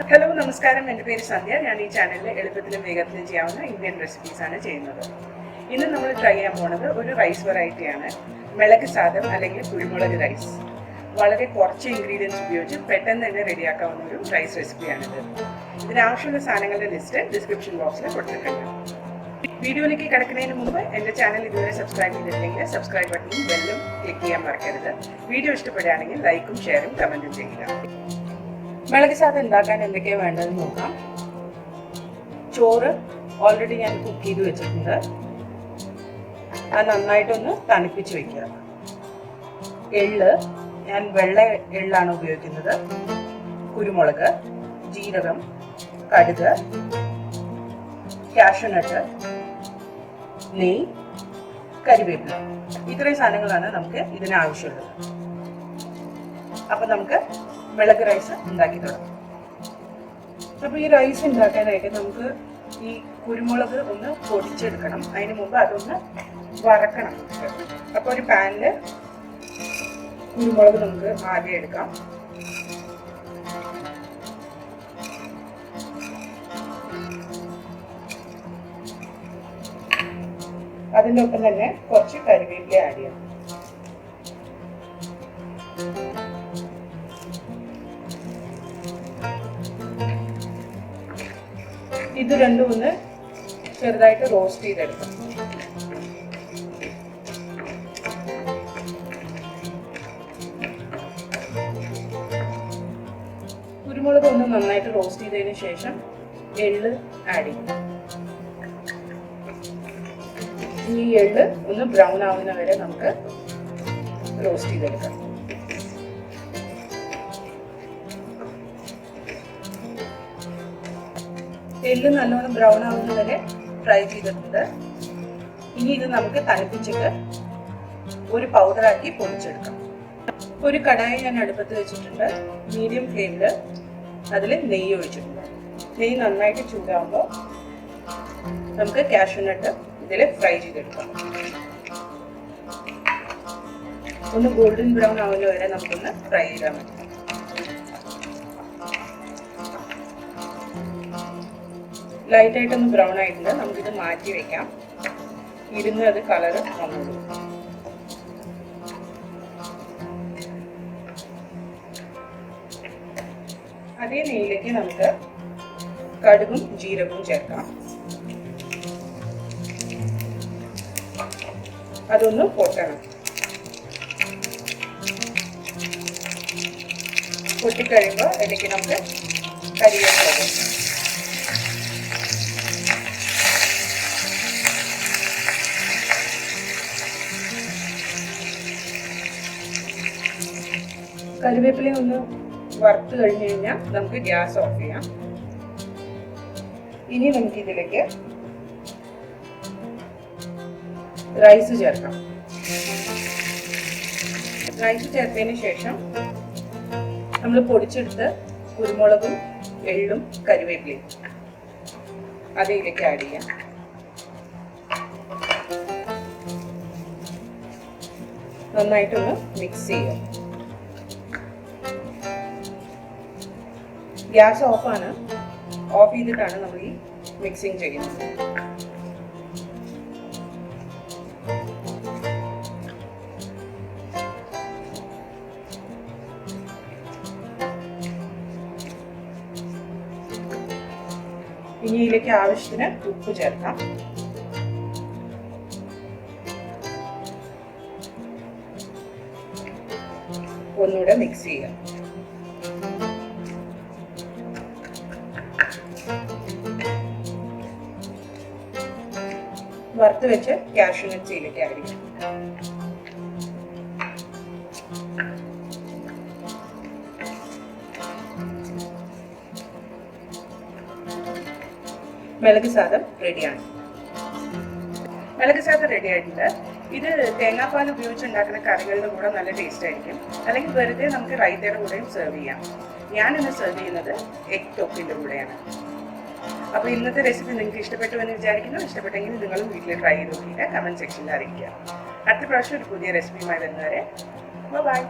Hello നമസ്കാരം, എൻ്റെ പേര് സന്ധ്യ. ഞാൻ ഈ ചാനലിൽ എളുപ്പത്തിലും വേഗത്തിലും ചെയ്യാവുന്ന ഇന്ത്യൻ റെസിപ്പീസാണ് ചെയ്യുന്നത്. ഇന്ന് നമ്മൾ ട്രൈ ചെയ്യാൻ പോകുന്നത് ഒരു റൈസ് വെറൈറ്റിയാണ്, മിളക് സാദം അല്ലെങ്കിൽ കുരുമുളക് റൈസ്. വളരെ കുറച്ച് ഇൻഗ്രീഡിയൻസ് ഉപയോഗിച്ച് പെട്ടെന്ന് തന്നെ റെഡിയാക്കാവുന്ന ഒരു റൈസ് റെസിപ്പിയാണിത്. ഇതിനാവശ്യമുള്ള സാധനങ്ങളുടെ ലിസ്റ്റ് ഡിസ്ക്രിപ്ഷൻ ബോക്സിൽ കൊടുത്തിട്ടുണ്ട്. വീഡിയോയിലേക്ക് കിടക്കുന്നതിന് മുമ്പ് എൻ്റെ ചാനൽ ഇതുവരെ സബ്സ്ക്രൈബ് ചെയ്തിട്ടില്ലെങ്കിൽ സബ്സ്ക്രൈബ് ബട്ടണും ബെല്ലും ക്ലിക്ക് ചെയ്യാൻ മറക്കരുത്. വീഡിയോ ഇഷ്ടപ്പെടുകയാണെങ്കിൽ ലൈക്കും ഷെയറും കമൻറ്റും ചെയ്യുക. മിളക് സാദം ഉണ്ടാക്കാൻ എന്തൊക്കെയാണ് വേണ്ടതെന്ന് നോക്കാം. ചോറ് ഓൾറെഡി ഞാൻ കുക്ക് ചെയ്ത് വെച്ചിട്ടുണ്ട്. അത് നന്നായിട്ടൊന്ന് തണുപ്പിച്ച് വയ്ക്കുക. എള്ള് ഞാൻ വെള്ള എള്ളാണ് ഉപയോഗിക്കുന്നത്. കുരുമുളക്, ജീരകം, കടുക്, കാഷ്യൂനട്ട്, നെയ്യ്, കരിവേപ്പില, ഇത്രയും സാധനങ്ങളാണ് നമുക്ക് ഇതിനാവശ്യമുള്ളത്. അപ്പം നമുക്ക് മിളക് റൈസ് ഉണ്ടാക്കി തുടങ്ങാം. അപ്പോൾ ഈ റൈസ് ഉണ്ടാക്കാനായിട്ട് നമുക്ക് ഈ കുരുമുളക് ഒന്ന് പൊടിച്ചെടുക്കണം. അതിന് മുമ്പ് അതൊന്ന് വറക്കണം. അപ്പോൾ ഒരു പാനിൽ കുരുമുളക് നമുക്ക് ആദ്യം എടുക്കാം. അതിൻ്റെ ഒപ്പം തന്നെ കുറച്ച് കരിവേപ്പില ആഡ് ചെയ്യാം. ഇത് രണ്ടും ഒന്ന് ചെറുതായിട്ട് റോസ്റ്റ് ചെയ്തെടുക്കാം. കുരുമുളക് ഒന്ന് നന്നായിട്ട് റോസ്റ്റ് ചെയ്തതിന് ശേഷം എള്ള് ആഡ് ചെയ്യും. ഈ എള്ള് ഒന്ന് ബ്രൗൺ ആവുന്ന വരെ നമുക്ക് റോസ്റ്റ് ചെയ്തെടുക്കാം. എള്ള് നല്ലോണം ബ്രൗൺ ആവുന്ന വരെ ഫ്രൈ ചെയ്തിട്ടുണ്ട്. ഇനി ഇത് നമുക്ക് തണുപ്പിച്ചിട്ട് ഒരു പൗഡറാക്കി പൊടിച്ചെടുക്കാം. ഒരു കടായി ഞാൻ അടുപ്പത്ത് വെച്ചിട്ടുണ്ട്. മീഡിയം ഫ്ലെയിമിൽ അതിൽ നെയ്യ് ഒഴിച്ചിട്ടുണ്ട്. നെയ്യ് നന്നായിട്ട് ചൂടാകുമ്പോൾ നമുക്ക് കാഷ്യൂനട്ട് ഇതിൽ ഫ്രൈ ചെയ്തെടുക്കാം. ഒന്ന് ഗോൾഡൻ ബ്രൗൺ ആവുന്ന വരെ നമുക്കൊന്ന് ഫ്രൈ ചെയ്താൽ മതി. ലൈറ്റായിട്ടൊന്ന് ബ്രൗൺ ആയിട്ടുണ്ട്. നമുക്കിത് മാറ്റി വെക്കാം. ഇരുന്ന് അത് കളറ് വന്നോളൂ. അതേ നെയ്യിലേക്ക് നമുക്ക് കടുകും ജീരകവും ചേർക്കാം. അതൊന്ന് പൊട്ടണം. പൊട്ടിക്കഴിയുമ്പോൾ അതിലേക്ക് നമുക്ക് കരിവേപ്പില ചേർക്കാം. കരിവേപ്പില ഒന്ന് വറുത്ത് കഴിഞ്ഞ് കഴിഞ്ഞാൽ നമുക്ക് ഗ്യാസ് ഓഫ് ചെയ്യാം. ഇനി നമുക്ക് ഇതിലേക്ക് റൈസ് ചേർക്കാം. റൈസ് ചേർത്തതിന് ശേഷം നമ്മൾ പൊടിച്ചെടുത്ത് കുരുമുളകും എള്ളും കരിവേപ്പിലയും അതിലേക്ക് ആഡ് ചെയ്യാം. നന്നായിട്ടൊന്ന് മിക്സ് ചെയ്യാം. ഗ്യാസ് ഓഫാണ്. ഓഫ് ചെയ്തിട്ടാണ് നമ്മൾ ഈ മിക്സിങ് ചെയ്യുന്നത്. ഇനി ഇതിലേക്ക് ആവശ്യത്തിന് ഉപ്പ് ചേർക്കാം. ഒന്നുകൂടെ മിക്സ് ചെയ്യാം. വറുത്ത് വെച്ച് കാഷ്യൂനട്ട്സ് ഇതിലേക്ക് ആഡ് ചെയ്യാം. മിളക് സാദം റെഡിയാണ്. മിളക് സാദം റെഡി ആയിട്ടുണ്ട്. ഇത് തേങ്ങാപ്പാൽ ഉപയോഗിച്ച് ഉണ്ടാക്കുന്ന കറികളുടെ കൂടെ നല്ല ടേസ്റ്റ് ആയിരിക്കും. അല്ലെങ്കിൽ വെറുതെ നമുക്ക് റൈത്തയുടെ കൂടെയും സെർവ് ചെയ്യാം. ഞാനിന്ന് സെർവ് ചെയ്യുന്നത് എഗ് ടോപ്പിൻ്റെ കൂടെയാണ്. അപ്പോൾ ഇന്നത്തെ റെസിപ്പി നിങ്ങൾക്ക് ഇഷ്ടപ്പെട്ടു എന്ന് വിചാരിക്കുന്നു. ഇഷ്ടപ്പെട്ടെങ്കിൽ നിങ്ങളും വീട്ടിൽ ട്രൈ ചെയ്ത് നോക്കിയിട്ട് കമൻറ്റ് സെക്ഷനിൽ അറിയിക്കുക. അടുത്ത പ്രാവശ്യം ഒരു പുതിയ റെസിപ്പിയുമായി വരുന്നവരെ ബൈ.